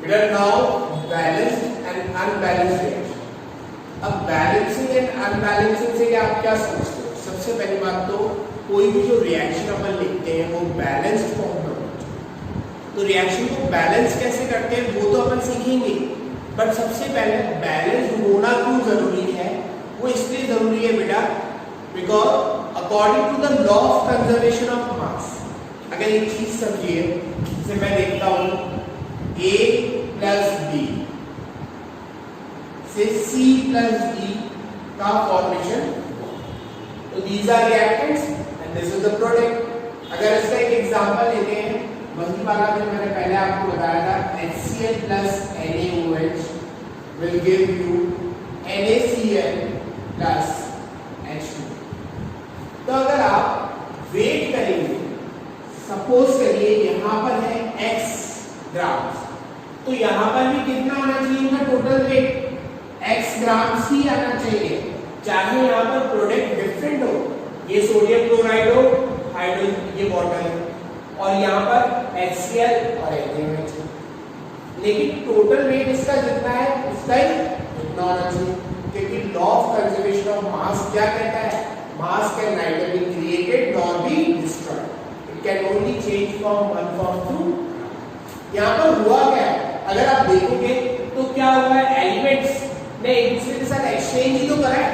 बेटा now balanced and unbalanced reaction. अब balancing and unbalancing से आप क्या समझते हो? सबसे पहली बात तो कोई भी जो रिएक्शन अपन लिखते हैं वो बैलेंस्ड फॉर्म में होना चाहिए। तो रिएक्शन को बैलेंस कैसे करते हैं वो तो अपन सीखेंगे, बट सबसे पहले बैलेंस्ड होना क्यों जरूरी है? वो इसलिए जरूरी है बेटा because according to the law of conservation of mass. अगर एक चीज समझिए, जैसे मैं देखता हूं A प्लस B से C प्लस D का फॉर्मेशन, तो these are reactants and this is the product। अगर इसका एक एग्जांपल लेते हैं, वही वाला जो मैंने पहले आपको बताया था, HCl plus NaOH will give you NaCl plus H2। तो अगर आप वेट करेंगे, सपोज करिए यहां पर है x ग्राम्स, तो यहां पर भी कितना आना चाहिए इनका टोटल वेट? x ग्राम्स ही आना चाहिए, चाहे यहां पर प्रोडक्ट डिफरेंट हो, ये सोडियम क्लोराइड हो, हाइड्रोजन ये वाटर है, और यहां पर HCl और NaOH, लेकिन टोटल वेट इसका जितना है उसका ही उतना होना चाहिए, क्योंकि law of conservation of mass क्या कहता है? Mass can neither be created nor be destroyed, it can only change from one form to. यहाँ पर हुआ क्या है? अगर आप देखोगे तो क्या हुआ है, एलिमेंट्स ने एक दूसरे के साथ एक्सचेंज ही तो करा है।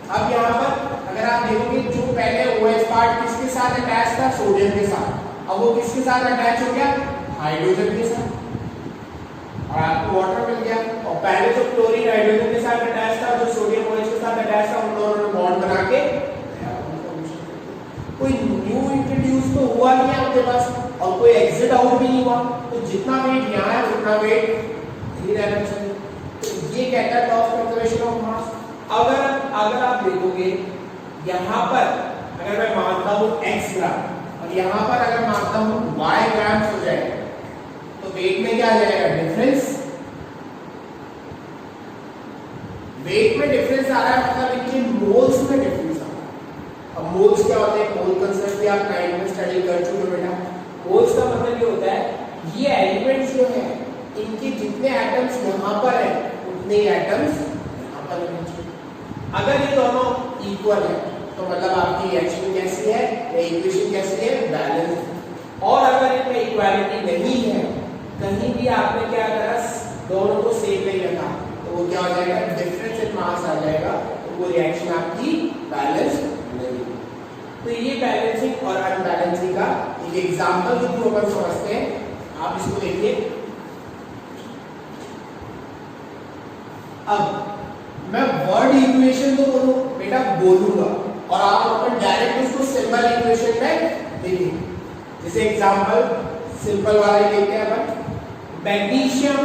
अब यहाँ पर अगर आप देखोगे जो पहले OH पार्ट किसके साथ अटैच था? सोडियम के साथ। अब वो किसके साथ अटैच हो गया? हाइड्रोजन के साथ, और आपको वाटर मिल गया। और पहले जो क्लोरीन हाइड्रोजन के साथ अटैच था, जो सोडियम OH के साथ अटैच था, उन दोनों ने बॉन्ड बना के कोई न्यू इंट्रोड्यूस तो हुआ नहीं है आपके पास, और कोई एग्जिट आउट भी नहीं हुआ, तो जितना वेट यहाँ है उतना वेट यही रहना चाहिए। तो ये कहता है law of conservation of mass. अगर आप देखोगे यहाँ पर अगर मैं मानता हूँ x ग्राम और यहाँ पर अगर मानता हूँ y ग्राम्स हो जाएगा, तो वेट में क्या आ जाएगा? डिफरेंस। वेट में डिफरेंस आ रहा है, मतलब इनके मोल्स में डिफरेंस आ रहा है। अब मोल्स क्या होते हैं? मोल कंसेप्ट भी आप 9th में स्टडी कर चुके हो बेटा। मोल्स का मतलब ये होता है ये एलिमेंट्स जो है इनके जितने एटम्स यहाँ पर है उतने ही एटम्स यहाँ पर होने चाहिए। अगर ये दोनों इक्वल है तो मतलब आपकी रिएक्शन कैसी है, इक्वेशन कैसी है? बैलेंस। और अगर इनमें इक्वालिटी नहीं है, कहीं भी आपने क्या करा, दोनों को सेम नहीं रखा, तो वो क्या हो जाएगा? डिफरेंस इन मास आ जाएगा, तो वो रिएक्शन आपकी बैलेंस नहीं। तो ये बैलेंसिंग और अनबैलेंसिंग का एक एग्जांपल के थ्रू अपन समझते हैं। आप इसको देखिए। अब मैं वर्ड इक्वेशन तो बोलूं बेटा, बोलूंगा, और आप अपन डायरेक्ट उसको सिंपल इक्वेशन में लिखेंगे। जैसे एग्जांपल सिंपल वाला ही लेते हैं अपन। Magnesium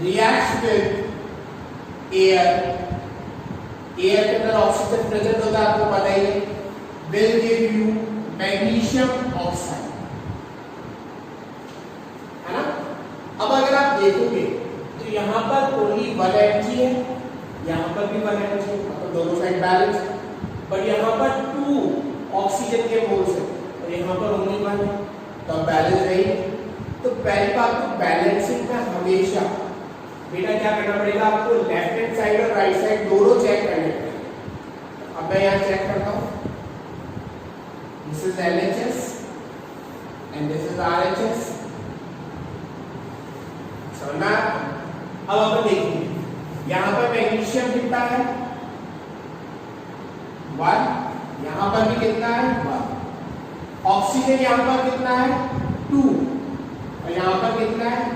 reacts with air, air के अंदर ऑक्सीजन प्रेजेंट होता है, आपको पता ही है, will give you magnesium oxide, है ना? अब अगर आप देखोगे तो यहाँ पर ओनली 1 Mg है, यहाँ पर भी 1 Mg है, मतलब दोनों साइड बैलेंस, बट यहाँ पर 2 ऑक्सीजन के मोल्स है और यहाँ पर ओनली 1 है, तो अब बैलेंस रही। तो पहली बात तो बैलेंसिंग में हमेशा बेटा क्या करना पड़ेगा आपको? लेफ्ट हैंड साइड और राइट साइड दोनों चेक करने पड़ेंगे। अब मैं यहाँ चेक करता हूँ, this is LHS and this is RHS। समझना? अब अपन देखिए यहाँ पर मैग्नीशियम कितना है? 1, यहाँ पर भी कितना है? 1। ऑक्सीजन यहाँ पर कितना है? 2, और यहाँ पर कितना है?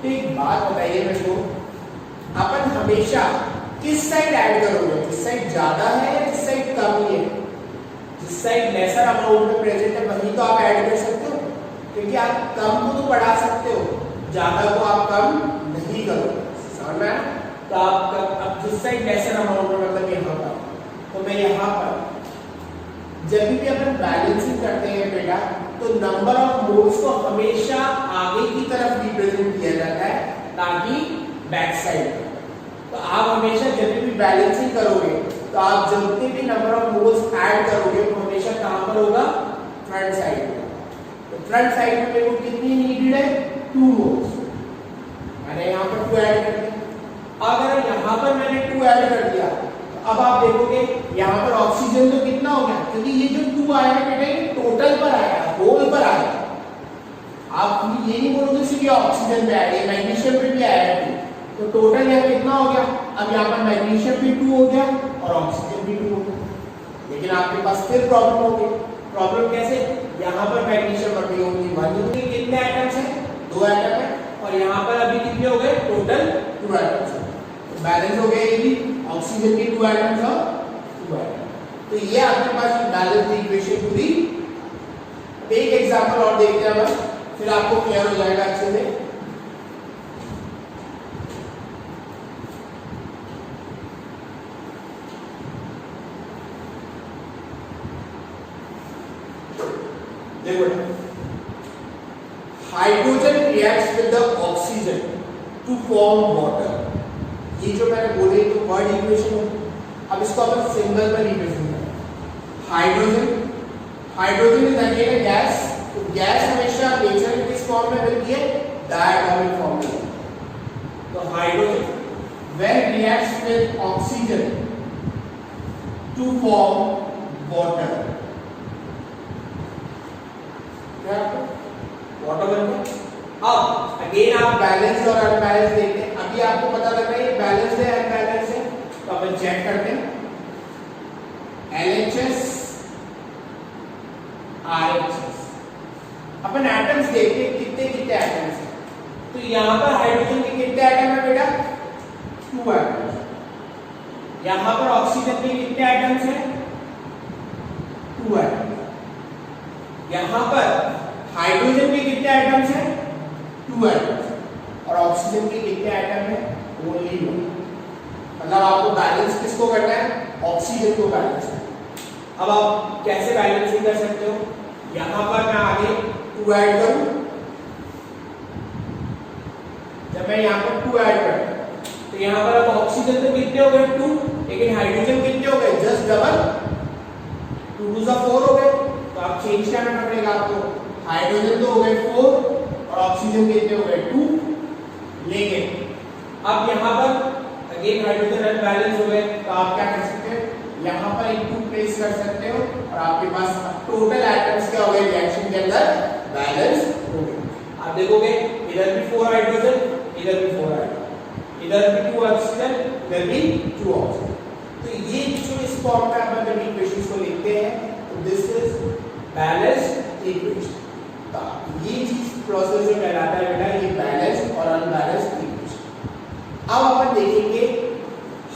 तो एक बात बताइए मेरे को, अपन हमेशा किस साइड ऐड करोगे? किस साइड ज्यादा है या किस साइड कम है? जिस साइड लेसर अमाउंट में प्रेजेंट है वही तो आप ऐड कर सकते हो, क्योंकि आप कम को तो बढ़ा सकते हो, ज्यादा को आप कम नहीं करोगे। समझ में? तो आप अब जिस साइड लेसर अमाउंट में, मतलब यहाँ पर, तो मैं यहाँ पर जब भी अपन बैलेंसिंग करते हैं बेटा, तो नंबर ऑफ मोल्स को हमेशा आगे की तरफ रिप्रेजेंट किया जाता है, ताकि बैक साइड। तो आप हमेशा जब भी बैलेंसिंग करोगे तो आप जितने भी नंबर ऑफ मोल्स ऐड करोगे वो हमेशा कहां पर होगा? फ्रंट साइड में। तो फ्रंट साइड में मेरे को कितनी नीडेड है? 2 मोल्स। यहाँ पर ऑक्सीजन तो कितना हो गया, क्योंकि ये जो 2 आया है बेटा ये टोटल पर आया, होल पर आया। आप ये नहीं बोलोगे सिर्फ ये ऑक्सीजन पे आया, ये मैग्नीशियम पे भी आया है 2, तो टोटल यहाँ कितना हो गया। अब यहाँ पर मैग्नीशियम भी 2 हो गया और ऑक्सीजन भी 2 हो गया, लेकिन आपके पास फिर प्रॉब्लम हो गई। प्रॉब्लम कैसे, यहाँ पर मैग्नीशियम अभी होंगी 1 कितने एटम्स हैं, 2 एटम है, और यहाँ पर अभी कितने हो गए, टोटल 2 एटम्स है, तो बैलेंस हो गया ये ऑक्सीजन के 2 एटम्स और 2 एटम। तो ये आपके पास बैलेंस इक्वेशन पूरी। एक एग्जांपल और देखते हैं, फिर आपको क्लियर हो जाएगा अच्छे से। देखो hydrogen reacts with the oxygen to form water. ये जो मैंने बोले तो वर्ड इक्वेशन है। अब इसको अपन सिंबल पर रिप्रेजेंट करें। Hydrogen is again a gas, तो गैस हमेशा नेचर में किस फॉर्म में मिलती है, डायटोमिक फॉर्म में। तो hydrogen when reacts with oxygen to form water, water बनता। अब अगेन आप बैलेंस और अनबैलेंस देखते हैं। अभी आपको पता लग रहा है ये बैलेंस है अनबैलेंस है, तो अपन चेक करते हैं। LHS RHS, अपन एटम्स देखते हैं कितने कितने एटम्स हैं। तो यहाँ पर हाइड्रोजन के कितने एटम है बेटा, 2 एटम्स। यहाँ पर ऑक्सीजन के कितने एटम्स हैं, 2 एटम्स। यहाँ पर हाइड्रोजन के कितने एटम्स हैं, 2 एटम्स, और ऑक्सीजन के कितने एटम हैं, ओनली 1। मतलब आपको बैलेंस किसको करना है, ऑक्सीजन को बैलेंस करना है। अब आप कैसे बैलेंसिंग कर सकते हो, यहाँ पर मैं आगे 2 ऐड करूं, जब मैं यहाँ पर 2 ऐड करता तो यहाँ पर अब ऑक्सीजन तो कितने हो गए 2, लेकिन हाइड्रोजन कितने हो गए, जस्ट डबल, 2 2 4 हो गए। तो आप चेंज करना पड़ेगा आपको। हाइड्रोजन तो हो गए 4 और ऑक्सीजन कितने हो गए 2, लेकिन अब यहाँ पर अगेन हाइड्रोजन अनबैलेंस हो गए, तो आप क्या कर सकते हो, यहाँ पर एक 2 प्लेस कर सकते हो और आपके पास टोटल एटम्स क्या हो गए रिएक्शन के अंदर, बैलेंस हो गए। आप देखोगे इधर भी 4 हाइड्रोजन, इधर भी 4 हाइड्रोजन, इधर भी 2 ऑक्सीजन, इधर भी 2 ऑक्सीजन। तो ये जो इस फॉर्म में अपन जब इक्वेशंस को लिखते हैं तो दिस इज बैलेंस्ड इक्वेशन। तो ये चीज प्रोसेस जो कहलाता है बेटा, ये बैलेंस और अनबैलेंस्ड इक्वेशन। अब अपन देखेंगे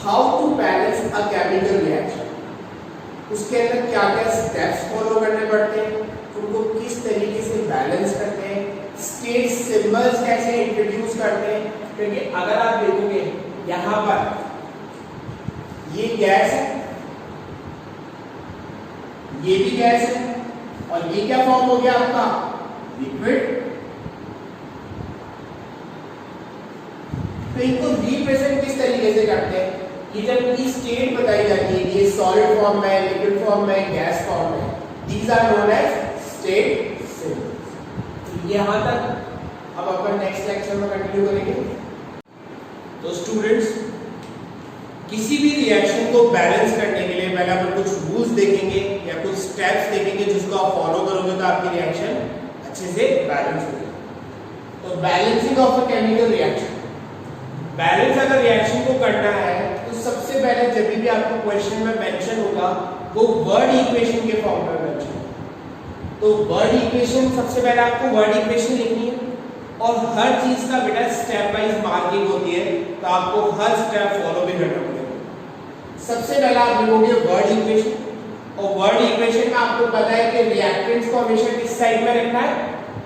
how to balance a chemical reaction, उसके अंदर क्या क्या स्टेप्स फॉलो करने पड़ते हैं, उनको किस तरीके से बैलेंस करते हैं, स्टेट सिंबल्स कैसे इंट्रोड्यूस करते हैं। क्योंकि अगर आप देखोगे यहाँ पर ये गैस है, ये भी गैस है, और ये क्या फॉर्म हो गया आपका, लिक्विड। तो इनको रिप्रेजेंट किस तरीके से करते हैं, ये जब इनकी स्टेट बताई जाती है, ये सॉलिड फॉर्म में, लिक्विड फॉर्म में, गैस फॉर्म में, these are known as state symbols. यहां तक अब अपन नेक्स्ट लेक्चर में कंटिन्यू करेंगे। तो स्टूडेंट्स, किसी भी रिएक्शन को बैलेंस करने के लिए पहले अपन कुछ रूल्स देखेंगे या कुछ स्टेप्स देखेंगे, जिसको आप फॉलो करोगे तो आपकी रिएक्शन अच्छे से बैलेंस होगी। तो balancing of a chemical reaction, balance अगर रिएक्शन को करना है तो सबसे पहले जब भी आपको क्वेश्चन में मेंशन होगा वो वर्ड इक्वेशन के फॉर्म में मेंशन होगा। तो वर्ड इक्वेशन सबसे पहले आपको वर्ड इक्वेशन लिखनी है, और हर चीज का बेटा स्टेप वाइज मार्किंग होती है, तो आपको हर स्टेप फॉलो भी करना पड़ेगा। सबसे पहले आप लिखोगे वर्ड इक्वेशन, और वर्ड इक्वेशन में आपको पता है कि रिएक्टेंट्स को हमेशा किस साइड में रखना है,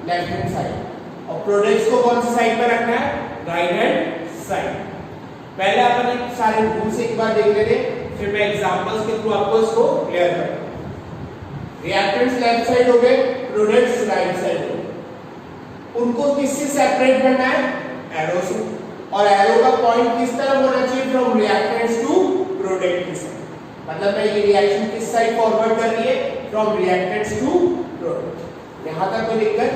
लेफ्ट हैंड साइड, और प्रोडक्ट्स को कौन सी साइड पर रखना है, राइट हैंड साइड। पहले अपन एक सारे रूल्स एक बार देख लेते हैं, फिर मैं एग्जांपल्स के थ्रू आपको इसको क्लियर करूंगा। रिएक्टेंट्स लेफ्ट साइड हो गए, प्रोडक्ट्स राइट साइड हो गए। उनको किससे सेपरेट करना है, एरो से, और एरो का पॉइंट किस तरफ होना चाहिए, फ्रॉम रिएक्टेंट्स टू प्रोडक्ट की साइड। मतलब मैं ये रिएक्शन किस साइड फॉरवर्ड कर रही है, फ्रॉम रिएक्टेंट्स टू प्रोडक्ट। यहां तक कोई दिक्कत।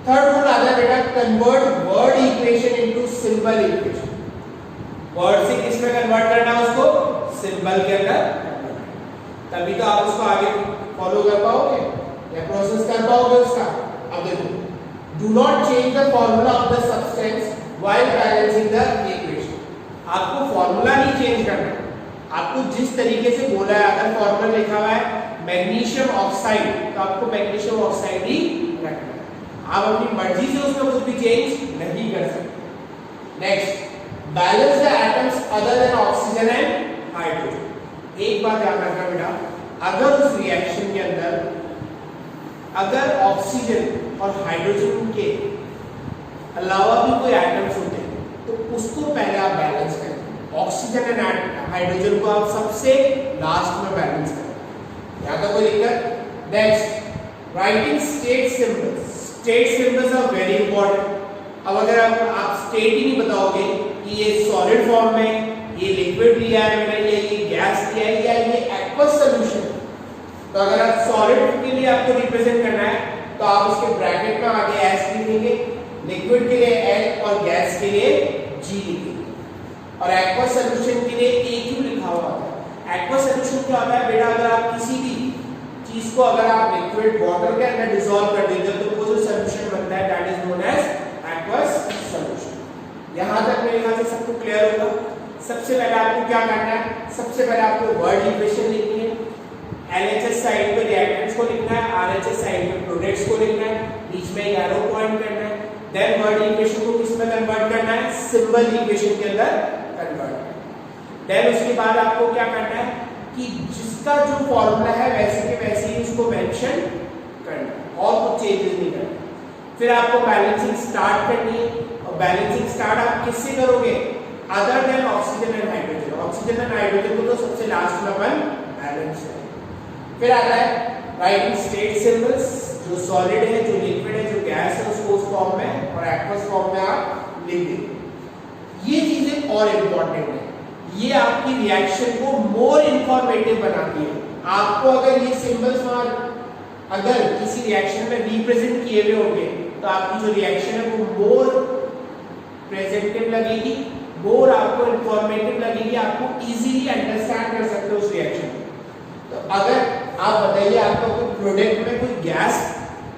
थर्ड रूल आता है बेटा, convert word equation into symbol equation. Word से किस में कन्वर्ट करना है, उसको सिंबल के अंदर। तभी तो आप उसको आगे फॉलो कर पाओगे या प्रोसेस कर पाओगे उसका। अब देखो, do not change the formula of the substance while balancing the equation. आपको फॉर्मूला नहीं चेंज करना, आपको जिस तरीके से बोला है, अगर फॉर्मूला लिखा हुआ है मैग्नीशियम ऑक्साइड तो आपको मैग्नीशियम ऑक्साइड ही रखना है। आप अपनी मर्जी से उसमें कुछ भी चेंज नहीं कर सकते। Next, balance the atoms other than oxygen and hydrogen. एक बात याद रखना बेटा, अगर उस रिएक्शन के अंदर अगर ऑक्सीजन और हाइड्रोजन के अलावा भी कोई एटम्स होते हैं तो उसको पहले आप बैलेंस करें। ऑक्सीजन एंड हाइड्रोजन को आप सबसे लास्ट में बैलेंस करें। यहाँ तक कोई दिक्कत? Next, writing state symbols. State symbols are very important. अब अगर आप स्टेट ही नहीं बताओगे कि ये सॉलिड फॉर्म में, ये लिक्विड लिया है मैंने, ये गैस लिया है, या ये एक्वस सॉल्यूशन, तो अगर आप सॉलिड के लिए आपको रिप्रेजेंट करना है तो आप उसके ब्रैकेट में आगे एस लिखेंगे, लिक्विड के लिए एल और गैस के लिए जी लिखेंगे, और एक्वस सॉल्यूशन के लिए ए क्यू लिखा हुआ है। एक्वस सॉल्यूशन क्या होता है बेटा, अगर आप किसी भी चीज को अगर आप लिक्विड वाटर के अंदर डिसॉल्व कर देते हो तो वो जो सॉल्यूशन बनता है that is known as aqueous solution. यहां तक मेरे ख्याल से सबको क्लियर होगा। सबसे पहले आपको क्या करना है, सबसे पहले आपको वर्ड इक्वेशन लिखनी है। LHS साइड पे रिएक्टेंट्स को लिखना है, RHS साइड पे प्रोडक्ट्स को लिखना है, बीच में एरो पॉइंट करना है। देन वर्ड इक्वेशन को किस में कन्वर्ट करना है, सिंबल इक्वेशन के अंदर कन्वर्ट करना है। देन उसके बाद आपको क्या करना है कि जिसका जो फॉर्मूला है वैसे के वैसे ही उसको मेंशन करना है और कुछ चेंजेस नहीं करना। फिर आपको बैलेंसिंग स्टार्ट करनी है, और बैलेंसिंग स्टार्ट आप किससे करोगे, other than oxygen and hydrogen. Oxygen and hydrogen को तो सबसे लास्ट में अपन बैलेंस करेंगे। फिर आता है राइटिंग स्टेट सिंबल्स, जो सॉलिड है, जो लिक्विड है, जो गैस है, उसको उस फॉर्म में और एक्वस फॉर्म में आप लिख देंगे। ये चीजें और इंपॉर्टेंट है, ये आपकी रिएक्शन को मोर इंफॉर्मेटिव बनाती है। आपको अगर ये सिंबल्स और अगर किसी रिएक्शन में रिप्रेजेंट किए हुए होंगे तो आपकी जो रिएक्शन है वो मोर प्रेजेंटेटिव लगेगी, मोर आपको इंफॉर्मेटिव लगेगी, आपको इजीली अंडरस्टैंड कर सकते हो उस रिएक्शन को। तो अगर आप बताइए आपका कोई प्रोडक्ट में कोई गैस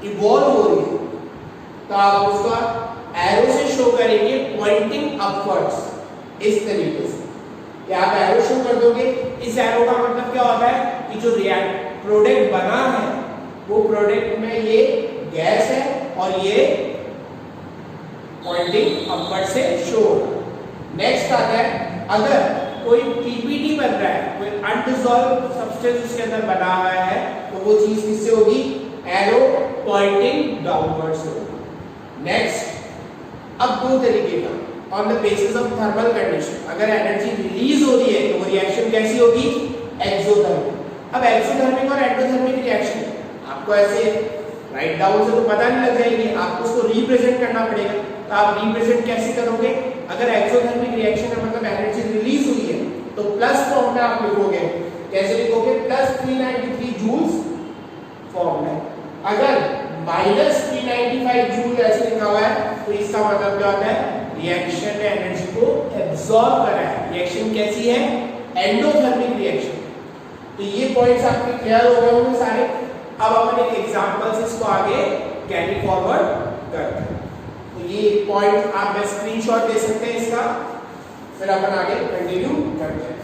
इवॉल्व हो रही है तो आप उसका एरो से शो करेंगे पॉइंटिंग अपवर्ड्स, इस तरीके से या आप एरो शो कर दोगे। इस एरो का मतलब क्या होता है कि जो प्रोडक्ट बना है वो प्रोडक्ट में ये गैस है और ये पॉइंटिंग अपवर्ड से शो हो रहा है। नेक्स्ट आता है, अगर कोई पीपीटी बन रहा है, कोई अनडिसॉल्व सब्सटेंस उसके अंदर बना हुआ है तो वो चीज किससे होगी, एरो पॉइंटिंग डाउनवर्ड से होगी। नेक्स्ट, अब दो तरीके का, on the basis of thermal condition, अगर एनर्जी रिलीज हो रही है तो वो रिएक्शन कैसी होगी, एक्सोथर्मिक। अब एक्सोथर्मिक और एंडोथर्मिक रिएक्शन आपको ऐसे राइट डाउन से तो पता नहीं लग जाएगी, आपको उसको रिप्रेजेंट करना पड़ेगा। तो आप रिप्रेजेंट कैसे करोगे, अगर एक्सोथर्मिक रिएक्शन है मतलब एनर्जी रिलीज हुई है तो प्लस फॉर्म में आप लिखोगे, कैसे लिखोगे, प्लस 393 जूल्स फॉर्म में। अगर माइनस 395 जूल ऐसे लिखा हुआ है तो इसका मतलब क्या होता है, रिएक्शन ने एनर्जी को एब्सॉर्ब करा है, रिएक्शन कैसी है, एंडोथर्मिक रिएक्शन। तो ये पॉइंट्स आपके क्लियर हो गए होंगे सारे। अब अपन एक एग्जांपल से इसको आगे कैरी फॉरवर्ड करते हैं। तो ये पॉइंट आप स्क्रीनशॉट ले सकते हैं इसका, फिर अपन आगे कंटिन्यू करते हैं।